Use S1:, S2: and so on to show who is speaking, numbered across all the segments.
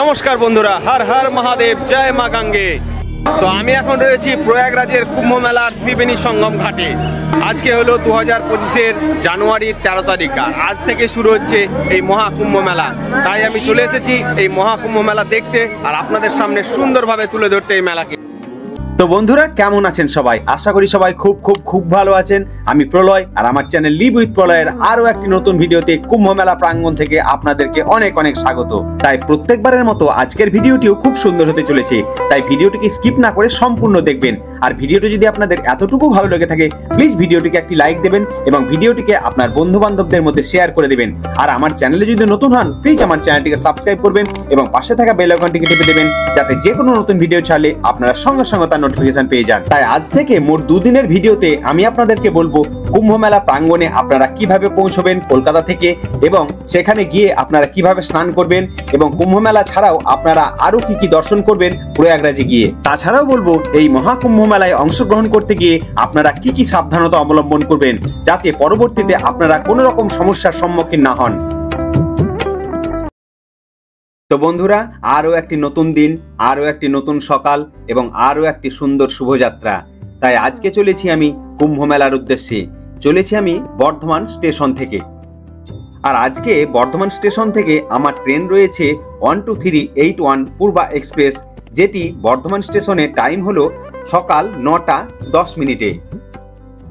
S1: নমস্কার বন্ধুরা, হর হর মহাদেব, জয় মা গঙ্গে। তো আমি এখন রয়েছি প্রয়াগরাজের কুম্ভ মেলার ত্রিবেণী সঙ্গম ঘাটে। আজকে হলো 2025-এর জানুয়ারির 13 তারিখ। আজ থেকে শুরু হচ্ছে এই মহাকুম্ভ মেলা। তাই আমি চলে এসেছি এই মহাকুম্ভ মেলা দেখতে আর আপনাদের সামনে সুন্দরভাবে তুলে ধরতে এই মেলাকে। তো বন্ধুরা, কেমন আছেন সবাই? আশা করি সবাই খুব ভালো আছেন। আমি প্রলয়, আর আমার চ্যানেল লিভ উইথ প্রলয়ের আরো একটি নতুন ভিডিওতে কুম্ভ মেলা প্রাঙ্গণ থেকে আপনাদেরকে অনেক স্বাগত। তাই প্রত্যেকবারের মতো আজকের ভিডিওটিও খুব সুন্দর হতে চলেছে, তাই ভিডিওটিকে স্কিপ না করে সম্পূর্ণ দেখবেন। আর ভিডিওটি যদি আপনাদের এতটুকু ভালো লেগে থাকে, প্লিজ ভিডিওটিকে একটি লাইক দেবেন এবং ভিডিওটিকে আপনার বন্ধু বান্ধবদের মধ্যে শেয়ার করে দেবেন। আর আমার চ্যানেলে যদি নতুন হন, প্লিজ আমার চ্যানেলটিকে সাবস্ক্রাইব করবেন এবং পাশে থাকা বেল আইকনটিকে টিপে দেবেন, যাতে যে কোনো নতুন ভিডিও ছাড়লে আপনারা সঙ্গে সঙ্গে তার নোটিফিকেশন পেয়ে যান। তাই আজ থেকে মোট 2 দিনের ভিডিওতে আমি আপনাদেরকে বলবো কুম্ভ মেলা প্রাঙ্গণে আপনারা কিভাবে পৌঁছবেন কলকাতা থেকে, এবং সেখানে গিয়ে আপনারা কিভাবে স্নান করবেন, এবং কুম্ভ মেলা ছাড়াও আপনারা আরো কি দর্শন করবেন প্রয়াগরাজে গিয়ে। তাছাড়াও বলবো এই মহাকুম্ভ মেলায় অংশগ্রহণ করতে গিয়ে আপনারা কি সাবধানতা অবলম্বন করবেন, যাতে পরবর্তীতে আপনারা কোনো রকম সমস্যার সম্মুখীন না হন। তো বন্ধুরা, আরো একটি নতুন দিন, আরো একটি নতুন সকাল এবং আরো একটি সুন্দর শুভযাত্রা। তাই আজকে চলেছি আমি কুম্ভ মেলার উদ্দেশ্যে। চলেছি আমি বর্ধমান স্টেশন থেকে। আর আজকে বর্ধমান স্টেশন থেকে আমার ট্রেন রয়েছে 12381 পূর্বা এক্সপ্রেস, যেটি বর্ধমান স্টেশনে টাইম হলো সকাল 9টা 10 মিনিটে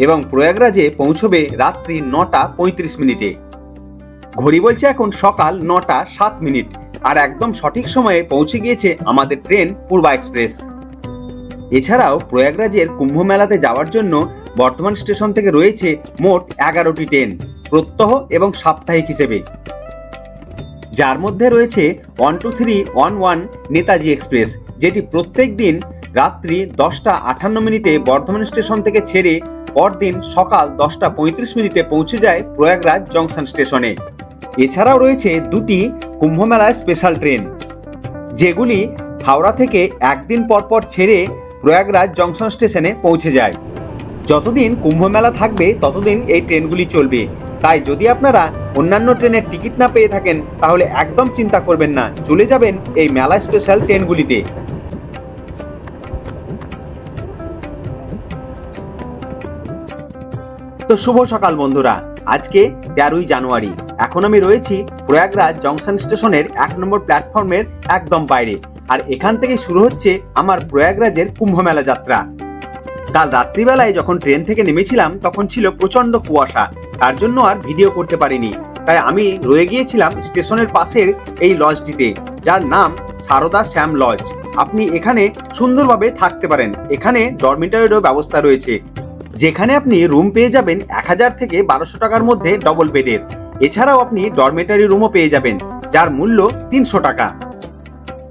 S1: এবং প্রয়াগরাজে পৌঁছবে রাত্রি 9টা 35 মিনিটে। ঘড়ি বলছে এখন সকাল 9টা 7 মিনিট, আর একদম সঠিক সময়ে পৌঁছে গিয়েছে আমাদের ট্রেন পূর্বা এক্সপ্রেস। এছাড়াও প্রয়াগরাজের কুম্ভ মেলাতে যাওয়ার জন্য বর্ধমান স্টেশন থেকে রয়েছে মোট 11টি ট্রেন প্রত্যহ এবং সাপ্তাহিক হিসেবে, যার মধ্যে রয়েছে 12311 নেতাজি এক্সপ্রেস, যেটি প্রত্যেক দিন রাত্রি 10টা 58 মিনিটে বর্ধমান স্টেশন থেকে ছেড়ে পরদিন সকাল 10টা 35 মিনিটে পৌঁছে যায় প্রয়াগরাজ জংশন স্টেশনে। এছাড়াও রয়েছে 2টি কুম্ভ মেলায় স্পেশাল ট্রেন, যেগুলি হাওড়া থেকে একদিন পর ছেড়ে প্রয়াগরাজ জংশন স্টেশনে পৌঁছে যায়। যতদিন কুম্ভ মেলা থাকবে ততদিন এই ট্রেনগুলি চলবে। তাই যদি আপনারা অন্যান্য ট্রেনের টিকিট না পেয়ে থাকেন, তাহলে একদম চিন্তা করবেন না, চলে যাবেন এই মেলা স্পেশাল ট্রেনগুলিতে। তো শুভ সকাল বন্ধুরা, আজকে 13ই জানুয়ারি। এখন আমি রয়েছি প্রয়াগরাজ জংশন স্টেশনের 1 নম্বর প্ল্যাটফর্মের একদম বাইরে, আর এখান থেকে শুরু হচ্ছে আমার প্রয়াগরাজের কুম্ভ মেলা যাত্রা। কাল রাত্রিবেলায় যখন ট্রেন থেকে নেমেছিলাম তখন ছিল প্রচন্ড কুয়াশা, তার জন্য আর ভিডিও করতে পারিনি। তাই আমি রয়ে গিয়েছিলাম স্টেশনের পাশের এই লজটিতে, যার নাম সারদা শ্যাম লজ। আপনি এখানে সুন্দরভাবে থাকতে পারেন। এখানে ডরমিটরিরও ব্যবস্থা রয়েছে, যেখানে আপনি রুম পেয়ে যাবেন 1000 থেকে 1200 টাকার মধ্যে ডবল বেডের। এছাড়াও আপনি ডরমেটারি রুমও পেয়ে যাবেন, যার মূল্য 300 টাকা।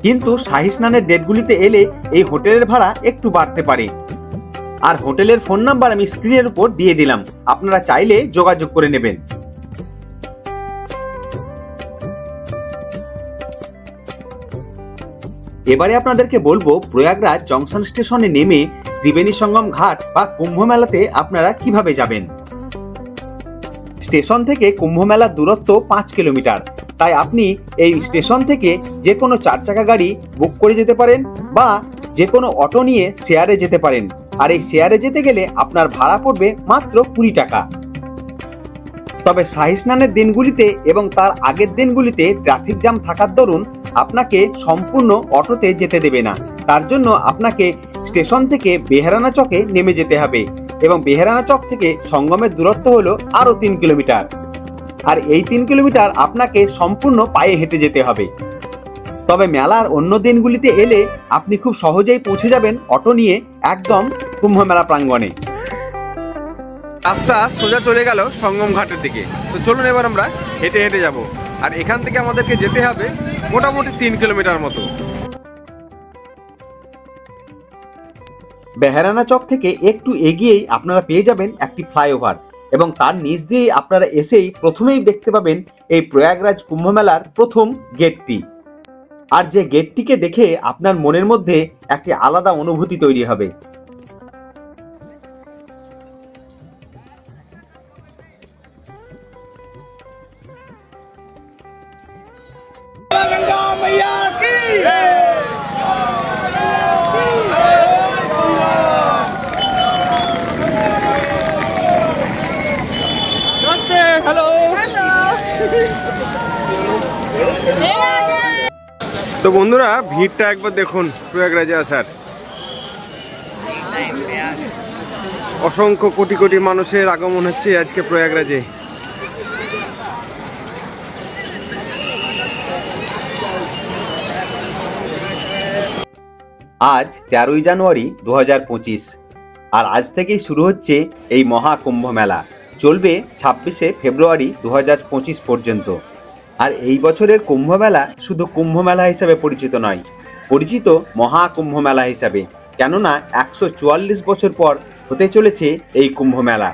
S1: কিন্তু শাহী স্নানের ডেটগুলিতে এলে এই হোটেলের ভাড়া একটু বাড়তে পারে। আর হোটেলের ফোন নাম্বার আমি স্ক্রিনের উপর দিয়ে দিলাম, আপনারা চাইলে যোগাযোগ করে নেবেন। এবারে আপনাদেরকে বলবো প্রয়াগরাজ জংশন স্টেশনে নেমে ত্রিবেণী সঙ্গম ঘাট বা কুম্ভ মেলাতে আপনারা কিভাবে যাবেন। স্টেশন থেকে কুম্ভ মেলার দূরত্ব 5 কিলোমিটার। তাই আপনি এই স্টেশন থেকে যে কোনো 4 চাকা গাড়ি বুক করে যেতে পারেন, বা যে কোনো অটো নিয়ে শেয়ারে যেতে পারেন। আর এই শেয়ারে যেতে গেলে আপনার ভাড়া পড়বে মাত্র 20 টাকা। তবে শাহী স্নানের দিনগুলিতে এবং তার আগের দিনগুলিতে ট্রাফিক জ্যাম থাকার দরুন আপনাকে সম্পূর্ণ অটোতে যেতে দেবে না। তার জন্য আপনাকে স্টেশন থেকে বেহারানা চকে নেমে যেতে হবে, এবং বেহারানা চক থেকে সঙ্গমের দূরত্ব হলো আরো 3 কিলোমিটার। আর এই 3 কিলোমিটার আপনাকে সম্পূর্ণ পায়ে হেঁটে যেতে হবে। তবে মেলার অন্য দিনগুলিতে এলে আপনি খুব সহজেই পৌঁছে যাবেন অটো নিয়ে একদম কুম্ভ মেলা প্রাঙ্গণে। রাস্তা সোজা চলে গেল সঙ্গম ঘাটের দিকে। তো চলুন এবার আমরা হেঁটে যাব। আর এখান থেকে আমাদেরকে যেতে হবে মোটামুটি 3 কিলোমিটার মতো। বেহারানা চক থেকে একটু এগিয়েই আপনারা পেয়ে যাবেন একটি ফ্লাইওভার, এবং তার নিচ দিয়েই আপনারা এসেই প্রথমেই দেখতে পাবেন এই প্রয়াগরাজ কুম্ভ মেলার প্রথম গেটটি। আর যে গেটটিকে দেখে আপনার মনের মধ্যে একটি আলাদা অনুভূতি তৈরি হবে।
S2: गंगा मैया की তো বন্ধুরা ভিড়টা একবার দেখুন প্রয়াগরাজে আসার। অসংখ্য কোটি কোটি মানুষের আগমন হচ্ছে আজকে প্রয়াগরাজে।
S1: আজ 13ই জানুয়ারি 2025 আর আজ থেকেই শুরু হচ্ছে এই মহাকুম্ভ মেলা। চলবে 26শে ফেব্রুয়ারি 2025 পর্যন্ত। আর এই বছরের কুম্ভ মেলা শুধু কুম্ভ মেলা হিসাবে পরিচিত নয়, পরিচিত মহাকুম্ভ মেলা হিসাবে, কেননা 144 বছর পর হতে চলেছে এই কুম্ভ মেলা।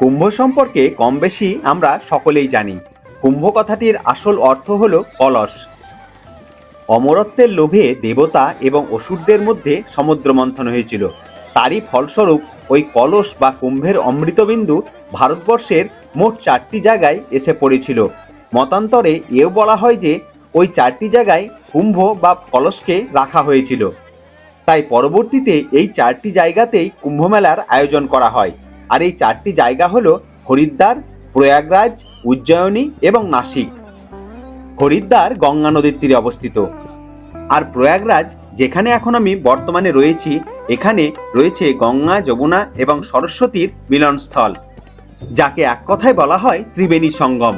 S1: কুম্ভ সম্পর্কে কম বেশি আমরা সকলেই জানি। কুম্ভ কথাটির আসল অর্থ হল কলস। অমরত্বের লোভে দেবতা এবং অসুরদের মধ্যে সমুদ্র মন্থন হয়েছিল। তারই ফলস্বরূপ ওই কলস বা কুম্ভের অমৃতবিন্দু ভারতবর্ষের মোট 4টি জায়গায় এসে পড়েছিল। মতান্তরে এও বলা হয় যে ওই 4টি জায়গায় কুম্ভ বা কলসকে রাখা হয়েছিল। তাই পরবর্তীতে এই 4টি জায়গাতেই কুম্ভ মেলার আয়োজন করা হয়। আর এই 4টি জায়গা হলো হরিদ্বার, প্রয়াগরাজ, উজ্জয়িনী এবং নাসিক। হরিদ্বার গঙ্গা নদীর তীরে অবস্থিত। আর প্রয়াগরাজ, যেখানে এখন আমি বর্তমানে রয়েছি, এখানে রয়েছে গঙ্গা, যমুনা এবং সরস্বতীর মিলনস্থল, যাকে এক কথায় বলা হয় ত্রিবেণী সঙ্গম।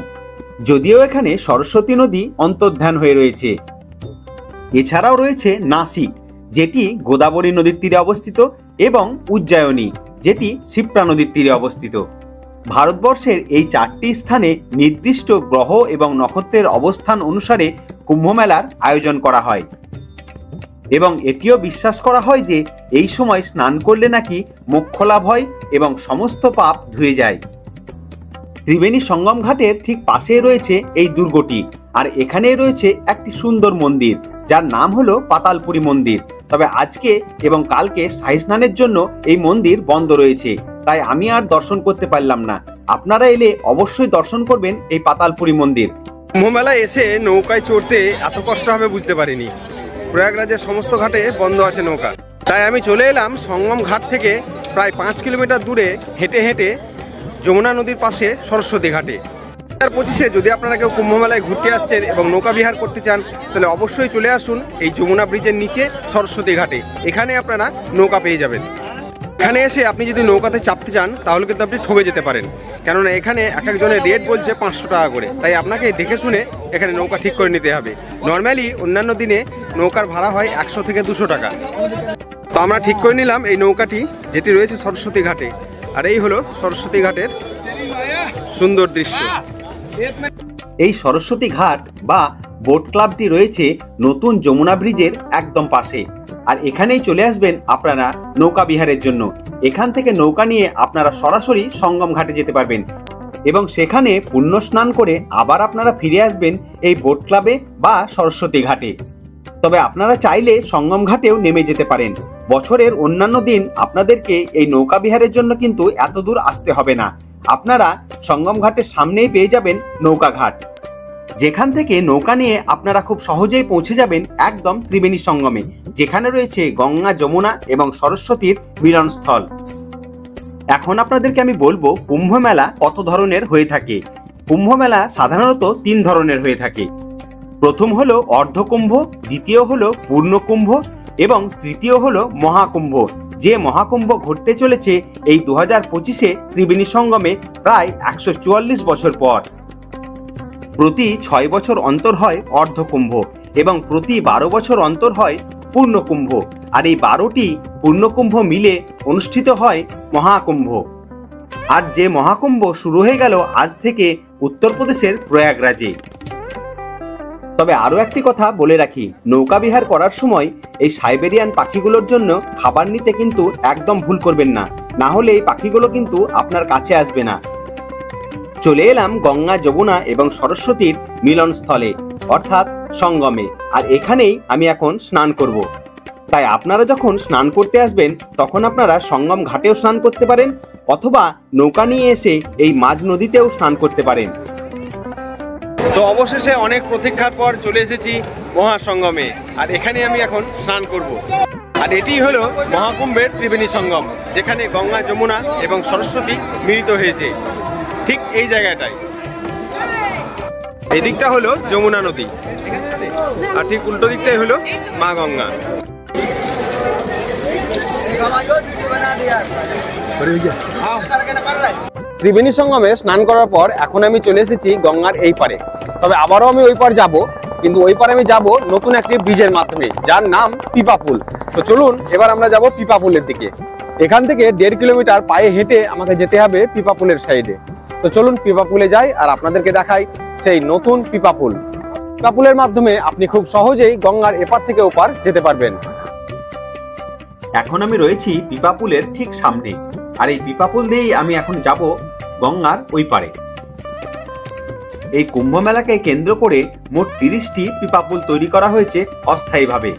S1: যদিও এখানে সরস্বতী নদী অন্তর্ধান হয়ে রয়েছে। এছাড়াও রয়েছে নাসিক, যেটি গোদাবরী নদীর তীরে অবস্থিত, এবং উজ্জয়িনী, যেটি শিপ্রা নদীর তীরে অবস্থিত। ভারতবর্ষের এই 4টি স্থানে নির্দিষ্ট গ্রহ এবং নক্ষত্রের অবস্থান অনুসারে কুম্ভমেলার আয়োজন করা হয়। এবং এটিও বিশ্বাস করা হয় যে এই সময় স্নান করলে নাকি মোক্ষ লাভ হয় এবং সমস্ত পাপ ধুয়ে যায়। ত্রিবেণী সঙ্গম ঘাটের ঠিক পাশে রয়েছে এই দুর্গটি। আর এখানে রয়েছে একটি সুন্দর মন্দির, যার নাম হলো পাতালপুরী মন্দির। তবে আজকে এবং কালকে শাহী স্নানের জন্য এই মন্দির বন্ধ রয়েছে, তাই আমি আর দর্শন করতে পারলাম না। আপনারা এলে অবশ্যই দর্শন করবেন এই পাতালপুরী মন্দির।
S2: কুম্ভমেলায় এসে নৌকায় চড়তে এত কষ্ট হবে বুঝতে পারিনি। প্রয়াগরাজের সমস্ত ঘাটে বন্ধ আছে নৌকা। তাই আমি চলে এলাম সঙ্গম ঘাট থেকে প্রায় 5 কিলোমিটার দূরে হেঁটে হেঁটে যমুনা নদীর পাশে সরস্বতী ঘাটে। 2025-এ যদি আপনারা কেউ কুম্ভমেলায় ঘুরতে আসছেন এবং নৌকা বিহার করতে চান, তাহলে অবশ্যই চলে আসুন এই যমুনা ব্রিজের নিচে সরস্বতী ঘাটে। এখানে আপনারা নৌকা পেয়ে যাবেন। এখানে এসে আপনি যদি নৌকাতে চাপতে চান তাহলে কিন্তু আপনি ঠকে যেতে পারেন, কেননা এখানে এক একজনের রেট বলছে 500 টাকা করে। তাই আপনাকে দেখে শুনে এখানে নৌকা ঠিক করে নিতে হবে। নর্মালি অন্যান্য দিনে নৌকার ভাড়া হয় 100 থেকে 200 টাকা। তো আমরা ঠিক করে নিলাম এই নৌকাটি, যেটি রয়েছে সরস্বতী ঘাটে। আর এই হলো সরস্বতী ঘাটের সুন্দর দৃশ্য।
S1: এই সরস্বতী ঘাট বা বোট ক্লাবটি রয়েছে নতুন যমুনা ব্রিজের একদম পাশে। আর এখানেই চলে আসবেন আপনারা নৌকা বিহারের জন্য। এখান থেকে নৌকা নিয়ে আপনারা সরাসরি সঙ্গম ঘাটে যেতে পারবেন এবং সেখানে পুণ্য স্নান করে আবার আপনারা ফিরে আসবেন এই বোট ক্লাবে বা সরস্বতী ঘাটে। তবে আপনারা চাইলে সঙ্গম ঘাটেও নেমে যেতে পারেন। বছরের অন্যান্য দিন আপনাদেরকে এই নৌকা বিহারের জন্য কিন্তু এত দূর আসতে হবে না। আপনারা সঙ্গম ঘাটের সামনেই পেয়ে যাবেন নৌকা ঘাট, যেখান থেকে নৌকা নিয়ে আপনারা খুব সহজেই পৌঁছে যাবেন একদম ত্রিবেণী সঙ্গমে, যেখানে রয়েছে গঙ্গা, যমুনা এবং সরস্বতীর মিলনস্থল। এখন আপনাদেরকে আমি বলবো কুম্ভ মেলা কত ধরনের হয়ে থাকে। কুম্ভ মেলা সাধারণত 3 ধরনের হয়ে থাকে। প্রথম হলো অর্ধকুম্ভ, দ্বিতীয় হলো পূর্ণকুম্ভ এবং তৃতীয় হলো মহাকুম্ভ, যে মহাকুম্ভ ঘটতে চলেছে এই 2025-এ ত্রিবেণী সঙ্গমে প্রায় 144 বছর পর। প্রতি 6 বছর অন্তর হয় অর্ধকুম্ভ এবং প্রতি 12 বছর অন্তর হয় পূর্ণকুম্ভ। আর এই 12টি পূর্ণকুম্ভ মিলে অনুষ্ঠিত হয় মহাকুম্ভ। আর যে মহাকুম্ভ শুরু হয়ে গেল আজ থেকে উত্তরপ্রদেশের প্রয়াগরাজে। তবে আরও একটি কথা বলে রাখি, নৌকা বিহার করার সময় এই সাইবেরিয়ান পাখিগুলোর জন্য খাবার নিতে কিন্তু একদম ভুল করবেন না, না হলে এই পাখিগুলো কিন্তু আপনার কাছে আসবে না। চলে এলাম গঙ্গা, যমুনা এবং সরস্বতীর মিলনস্থলে অর্থাৎ সঙ্গমে। আর এখানেই আমি এখন স্নান করব। তাই আপনারা যখন স্নান করতে আসবেন তখন আপনারা সঙ্গম ঘাটেও স্নান করতে পারেন, অথবা নৌকা নিয়ে এসে এই মাঝ নদীতেও স্নান করতে পারেন।
S2: তো অবশেষে অনেক প্রতীক্ষার পর চলে এসেছি মহাসঙ্গমে। আর এখানে আমি এখন স্নান করব। আর এটি হলো মহাকুম্ভের ত্রিবেণী সঙ্গম, যেখানে গঙ্গা, যমুনা এবং সরস্বতী মিলিত হয়েছে, ঠিক এই জায়গাটায়। এই দিকটা হলো যমুনা নদী, আর ঠিক উল্টো দিকটাই হলো মা গঙ্গা। ত্রিবেণী সঙ্গমে স্নান করার পর এখন আমি চলে এসেছি গঙ্গার এই পারে। তবে আবারও আমি ওই পার যাব, কিন্তু ওই পারে আমি যাব নতুন একটি ব্রিজের মাধ্যমে, যার নাম পিপা পুল। তো চলুন এবার আমরা যাব পিপা পুলের দিকে। এখান থেকে 1.5 কিলোমিটার পায়ে হেঁটে আমাকে যেতে হবে পিপা পুলের সাইডে। তো চলুন পিপা পুলে যাই আর আপনাদেরকে দেখাই সেই নতুন পিপা পুল। পিপা পুলের মাধ্যমে আপনি খুব সহজেই গঙ্গার এপার থেকে ওপার যেতে পারবেন।
S1: এখন আমি রয়েছি পিপা পুলের ঠিক সামনে, আর এই পিপা পুল দিয়েই আমি এখন যাব গঙ্গার ওই পারে। এই কুম্ভ মেলাকে কেন্দ্র করে মোট 30টি পিপা পুল তৈরি করা হয়েছে অস্থায়ীভাবে।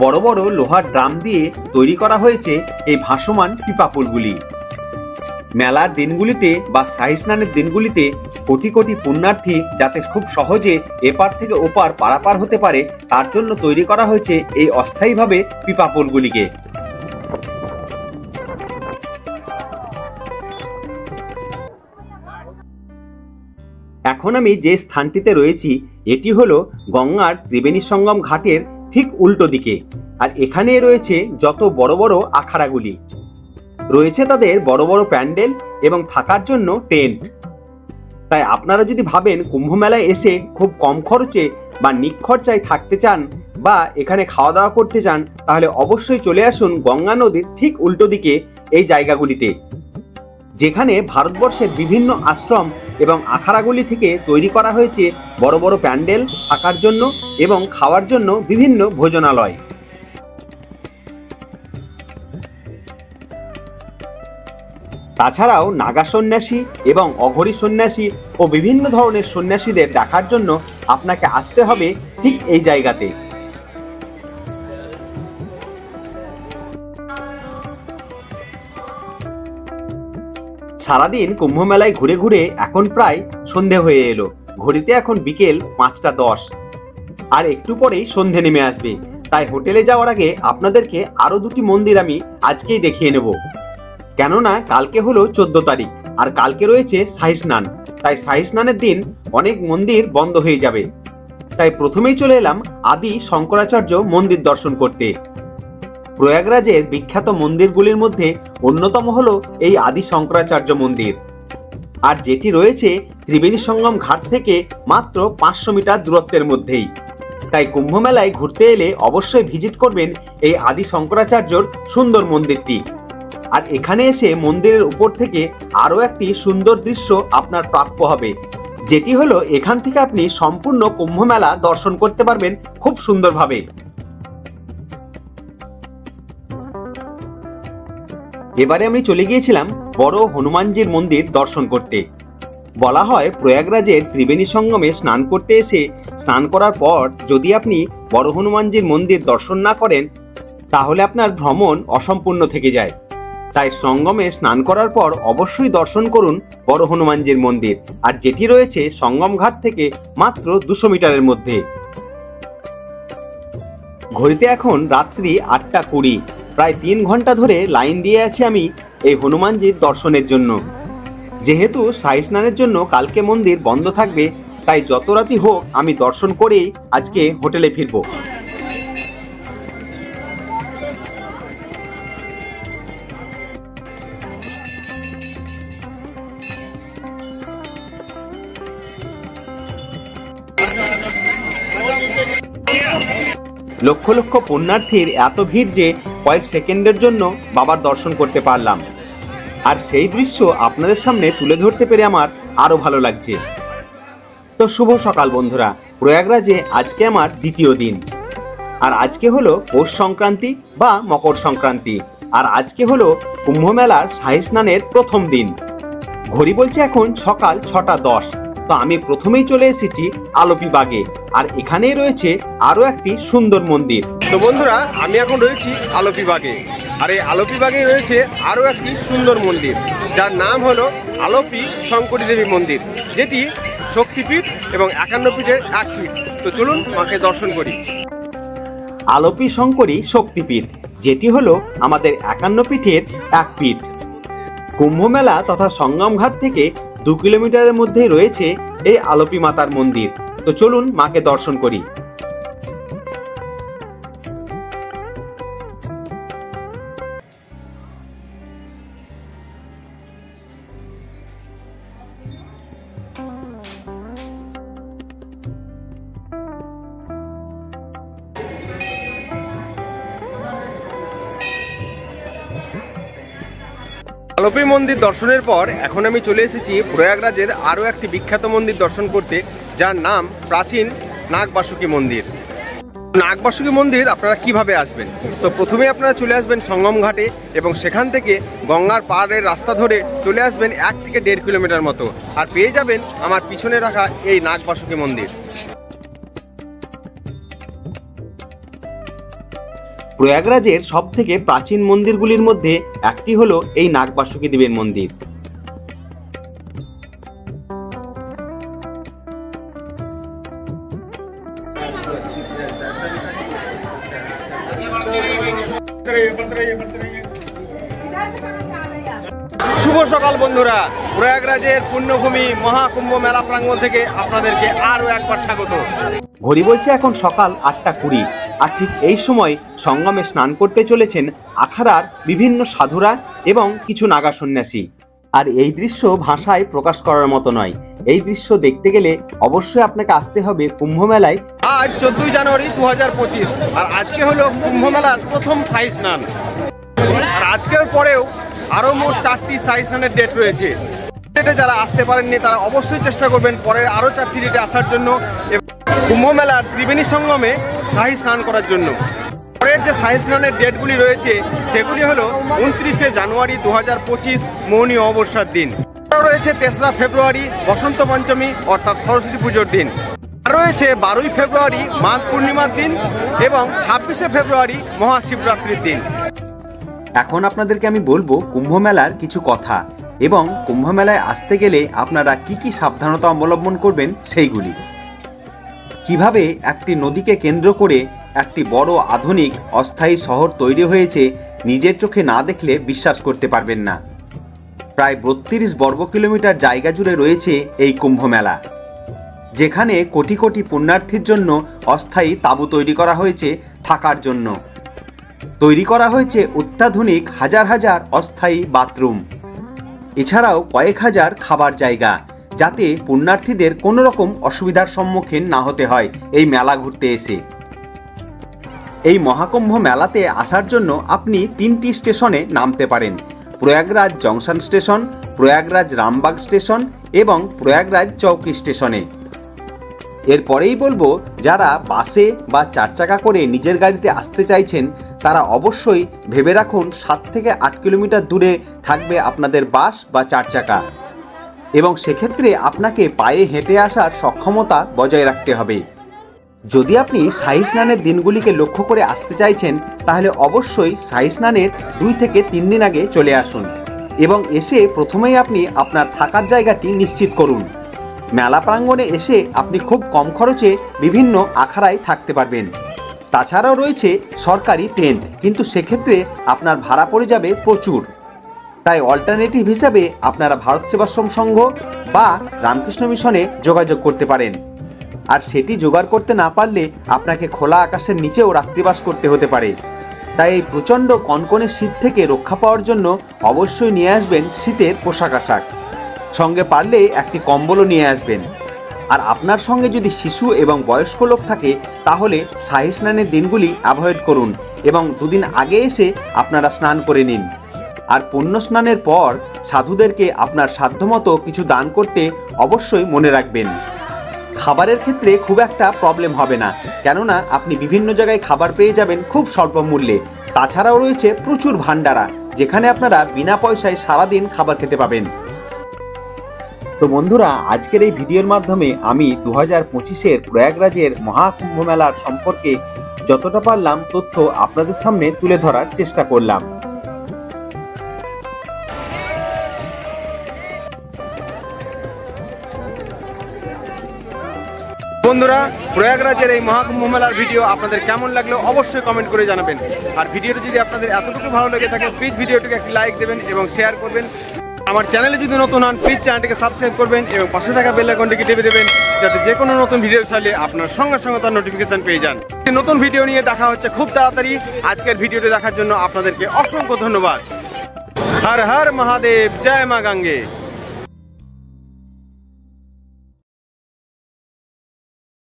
S1: বড় বড় লোহার ড্রাম দিয়ে তৈরি করা হয়েছে এই ভাসমান পিপা পুলগুলি। মেলার দিনগুলিতে বা শাহী স্নানের দিনগুলিতে কোটি কোটি পুণ্যার্থী যাতে খুব সহজে এপার থেকে ওপার পারাপার হতে পারে, তার জন্য তৈরি করা হয়েছে এই অস্থায়ীভাবে পিপা পুলগুলিকে। এখন আমি যে স্থানটিতে রয়েছি এটি হলো গঙ্গার ত্রিবেণী সঙ্গম ঘাটের ঠিক উল্টো দিকে, আর এখানে রয়েছে যত বড় বড় আখাড়াগুলি রয়েছে, তাদের বড় বড় প্যান্ডেল এবং থাকার জন্য টেন্ট। তাই আপনারা যদি ভাবেন কুম্ভ মেলায় এসে খুব কম খরচে বা নিখরচায় থাকতে চান বা এখানে খাওয়া দাওয়া করতে চান, তাহলে অবশ্যই চলে আসুন গঙ্গা নদীর ঠিক উল্টো দিকে এই জায়গাগুলিতে, যেখানে ভারতবর্ষের বিভিন্ন আশ্রম এবং আখাড়াগুলি থেকে তৈরি করা হয়েছে বড় বড় প্যান্ডেল থাকার জন্য এবং খাওয়ার জন্য বিভিন্ন ভোজনালয়। তাছাড়াও নাগা সন্ন্যাসী এবং অঘরী সন্ন্যাসী ও বিভিন্ন ধরনের সন্ন্যাসীদের দেখার জন্য আপনাকে আসতে হবে ঠিক এই জায়গাতে। সারাদিন কুম্ভ মেলায় ঘুরে ঘুরে এখন প্রায় সন্ধে হয়ে এলো। ঘড়িতে এখন বিকেল 5:10, আর একটু পরেই সন্ধে নেমে আসবে। তাই হোটেলে যাওয়ার আগে আপনাদেরকে আরো 2টি মন্দির আমি আজকেই দেখিয়ে নেব, কেননা কালকে হলো 14 তারিখ আর কালকে রয়েছে শাহী স্নান। তাই শাহী স্নানের দিন অনেক মন্দির বন্ধ হয়ে যাবে। তাই প্রথমেই চলে এলাম আদি শঙ্করাচার্য মন্দির দর্শন করতে। প্রয়াগরাজের বিখ্যাত মন্দিরগুলির মধ্যে অন্যতম হলো এই আদি শঙ্করাচার্য মন্দির, আর যেটি রয়েছে ত্রিবেণী সঙ্গম ঘাট থেকে মাত্র 500 মিটার দূরত্বের মধ্যেই। তাই কুম্ভ মেলায় ঘুরতে এলে অবশ্যই ভিজিট করবেন এই আদি শঙ্করাচার্যর সুন্দর মন্দিরটি। আর এখানে এসে মন্দিরের উপর থেকে আরো একটি সুন্দর দৃশ্য আপনার প্রাপ্য হবে, যেটি হলো এখান থেকে আপনি সম্পূর্ণ কুম্ভ মেলা দর্শন করতে পারবেন খুব সুন্দরভাবে। এবারে আমি চলে গিয়েছিলাম বড় হনুমানজির মন্দির দর্শন করতে। বলা হয় প্রয়াগরাজের ত্রিবেণী সঙ্গমে স্নান করতে এসে স্নান করার পর যদি আপনি বড় হনুমানজির মন্দির দর্শন না করেন, তাহলে আপনার ভ্রমণ অসম্পূর্ণ থেকে যায়। তাই সঙ্গমে স্নান করার পর অবশ্যই দর্শন করুন বড় হনুমানজির মন্দির, আর যেটি রয়েছে সঙ্গম ঘাট থেকে মাত্র 200 মিটারের মধ্যে। ঘড়িতে এখন রাত্রি 8:20, প্রায় 3 ঘন্টা ধরে লাইন দিয়ে আছি আমি এই হনুমানজির দর্শনের জন্য। যেহেতু শাহী স্নানের জন্য কালকে মন্দির বন্ধ থাকবে, তাই যত রাতি হোক আমি দর্শন করেই আজকে হোটেলে ফিরব। লক্ষ লক্ষ পুণ্যার্থীর এত ভিড় যে কয়েক সেকেন্ডের জন্য বাবার দর্শন করতে পারলাম, আর সেই দৃশ্য আপনাদের সামনে তুলে ধরতে পেরে আমার আরো ভালো লাগছে। তো শুভ সকাল বন্ধুরা, প্রয়াগরাজে আজকে আমার দ্বিতীয় দিন, আর আজকে হলো পৌষ সংক্রান্তি বা মকর সংক্রান্তি, আর আজকে হলো কুম্ভ মেলার শাহী স্নানের প্রথম দিন। ঘড়ি বলছে এখন সকাল 6:10। তো আমি প্রথমেই চলে এসেছি আলোপি বাগে, আর এখানেই রয়েছে আরো একটি সুন্দর মন্দির।
S2: তো বন্ধুরা, আমি এখন রয়েছি আলোপি বাগে, আর এই আলোপি বাগে রয়েছে আরো একটি সুন্দর মন্দির, যার নাম হলো আলোপি শঙ্করী দেবী মন্দির, যেটি শক্তিপীঠ এবং 51 পীঠের এক পীঠ। তো চলুন মাকে দর্শন করি।
S1: আলোপি শঙ্করী শক্তিপীঠ, যেটি হলো আমাদের 51 পীঠের এক পীঠ। কুম্ভ মেলা তথা সঙ্গম ঘাট থেকে 2 কিলোমিটারের মধ্যেই রয়েছে এই আলোপি মাতার মন্দির। তো চলুন মাকে দর্শন করি।
S2: আলোপি মন্দির দর্শনের পর এখন আমি চলে এসেছি প্রয়াগরাজের আরও একটি বিখ্যাত মন্দির দর্শন করতে, যার নাম প্রাচীন নাগবাসুকী মন্দির। নাগবাসুকী মন্দির আপনারা কিভাবে আসবেন? তো প্রথমে আপনারা চলে আসবেন সঙ্গম ঘাটে এবং সেখান থেকে গঙ্গার পাড়ের রাস্তা ধরে চলে আসবেন 1 থেকে 1.5 কিলোমিটার মতো, আর পেয়ে যাবেন আমার পিছনে রাখা এই নাগবাসুকী মন্দির।
S1: প্রয়াগরাজের সব থেকে প্রাচীন মন্দিরগুলির মধ্যে একটি হলো এই নাগবাসুকী দেবীর মন্দির।
S2: শুভ সকাল বন্ধুরা, প্রয়াগরাজের পুণ্যভূমি মহাকুম্ভ মেলা প্রাঙ্গণ থেকে আপনাদেরকে আরও একবার স্বাগত।
S1: ঘড়ি বলছে এখন সকাল 8:20, আর ঠিক এই সময় সঙ্গমে স্নান করতে চলেছেন আখাড়ার বিভিন্ন সাধুরা এবং কিছু নাগা সন্ন্যাসী। আর এই দৃশ্য ভাষায় প্রকাশ করার মতো নয়। এই দৃশ্য দেখতে গেলে অবশ্যই আপনাকে আসতে হবে কুম্ভ মেলায়।
S2: আজ 14 জানুয়ারি 2025, আর আজকে হলো কুম্ভ মেলার প্রথম সাই স্নান। আর আজকের পরেও আরও মোট 4টি সাই স্নানের ডেট রয়েছে। ডেটে যারা আসতে পারেননি তারা অবশ্যই চেষ্টা করবেন পরের আরও 4টি ডেটে আসার জন্য এবং কুম্ভ মেলার ত্রিবেণী সঙ্গমে শাহী স্নান করার জন্য। পরের যে শাহী স্নানের ডেটগুলি রয়েছে সেগুলি হলো 29শে জানুয়ারি 2025 মৌনী অমাবস্যার দিন, রয়েছে 3রা ফেব্রুয়ারি বসন্ত পঞ্চমী অর্থাৎ সরস্বতী পুজোর দিন, আর রয়েছে 12ই ফেব্রুয়ারি মাঘ পূর্ণিমার দিন এবং 26শে ফেব্রুয়ারি মহাশিবরাত্রির দিন।
S1: এখন আপনাদেরকে আমি বলবো কুম্ভ মেলার কিছু কথা এবং কুম্ভ মেলায় আসতে গেলে আপনারা কি কি সাবধানতা অবলম্বন করবেন সেইগুলি। কিভাবে একটি নদীকে কেন্দ্র করে একটি বড় আধুনিক অস্থায়ী শহর তৈরি হয়েছে নিজের চোখে না দেখলে বিশ্বাস করতে পারবেন না। প্রায় 32 বর্গ কিলোমিটার জায়গা জুড়ে রয়েছে এই কুম্ভ মেলা, যেখানে কোটি কোটি পুণ্যার্থীর জন্য অস্থায়ী তাঁবু তৈরি করা হয়েছে থাকার জন্য। তৈরি করা হয়েছে অত্যাধুনিক হাজার হাজার অস্থায়ী বাথরুম, এছাড়াও কয়েক হাজার খাবার জায়গা, যাতে পুণ্যার্থীদের কোনো রকম অসুবিধার সম্মুখীন না হতে হয় এই মেলা ঘুরতে এসে। এই মহাকুম্ভ মেলাতে আসার জন্য আপনি 3টি স্টেশনে নামতে পারেন: Prayagraj junction station, Prayagraj Rambagh station এবং প্রয়াগরাজ চৌকি স্টেশনে। এরপরেই বলবো, যারা বাসে বা 4 চাকা করে নিজের গাড়িতে আসতে চাইছেন তারা অবশ্যই ভেবে রাখুন 7 থেকে 8 কিলোমিটার দূরে থাকবে আপনাদের বাস বা 4 চাকা, এবং সেক্ষেত্রে আপনাকে পায়ে হেঁটে আসার সক্ষমতা বজায় রাখতে হবে। যদি আপনি শাহী স্নানের দিনগুলিকে লক্ষ্য করে আসতে চাইছেন তাহলে অবশ্যই শাহী স্নানের 2 থেকে 3 দিন আগে চলে আসুন এবং এসে প্রথমেই আপনি আপনার থাকার জায়গাটি নিশ্চিত করুন। মেলা প্রাঙ্গণে এসে আপনি খুব কম খরচে বিভিন্ন আখাড়ায় থাকতে পারবেন। তাছাড়াও রয়েছে সরকারি টেন্ট, কিন্তু সেক্ষেত্রে আপনার ভাড়া পড়ে যাবে প্রচুর। তাই অল্টারনেটিভ হিসাবে আপনারা ভারত সেবাশ্রম সংঘ বা রামকৃষ্ণ মিশনে যোগাযোগ করতে পারেন। আর সেটি জোগাড় করতে না পারলে আপনাকে খোলা আকাশের নিচেও রাত্রিবাস করতে হতে পারে। তাই এই প্রচণ্ড কনকনে শীত থেকে রক্ষা পাওয়ার জন্য অবশ্যই নিয়ে আসবেন শীতের পোশাক আশাক, সঙ্গে পারলে একটি কম্বলও নিয়ে আসবেন। আর আপনার সঙ্গে যদি শিশু এবং বয়স্ক লোক থাকে তাহলে শাহী স্নানের দিনগুলি অ্যাভয়েড করুন এবং 2 দিন আগে এসে আপনারা স্নান করে নিন। আর পুণ্য স্নানের পর সাধুদেরকে আপনার সাধ্যমতো কিছু দান করতে অবশ্যই মনে রাখবেন। খাবারের ক্ষেত্রে খুব একটা প্রবলেম হবে না, কেননা আপনি বিভিন্ন জায়গায় খাবার পেয়ে যাবেন খুব স্বল্প মূল্যে। তাছাড়াও রয়েছে প্রচুর ভান্ডারা, যেখানে আপনারা বিনা পয়সায় সারাদিন খাবার খেতে পাবেন। তো বন্ধুরা, আজকের এই ভিডিওর মাধ্যমে আমি 2025-এর প্রয়াগরাজের মহাকুম্ভ মেলার সম্পর্কে যতটা পারলাম তথ্য আপনাদের সামনে তুলে ধরার চেষ্টা করলাম।
S2: বন্ধুরা, প্রয়াগরাজের এই মহাকুম্ভ মেলার ভিডিও আপনাদের কেমন লাগলো অবশ্যই কমেন্ট করে জানাবেন। আর ভিডিওটি যদি আপনাদের এতটুকু ভালো লেগে থাকে প্লিজ ভিডিওটিকে একটি লাইক দেবেন এবং শেয়ার করবেন। আমার চ্যানেলে যদি নতুন হন প্লিজ চ্যানেলটিকে সাবস্ক্রাইব করবেন এবং পাশে থাকা বেল আইকনটিকে টিপে দেবেন, যাতে যে কোনো নতুন ভিডিও চাইলে আপনার সঙ্গে সঙ্গে তার নোটিফিকেশন পেয়ে যান। নতুন ভিডিও নিয়ে দেখা হচ্ছে খুব তাড়াতাড়ি। আজকের ভিডিওটি দেখার জন্য আপনাদেরকে অসংখ্য ধন্যবাদ। হর হর মহাদেব, জয় মা গঙ্গে।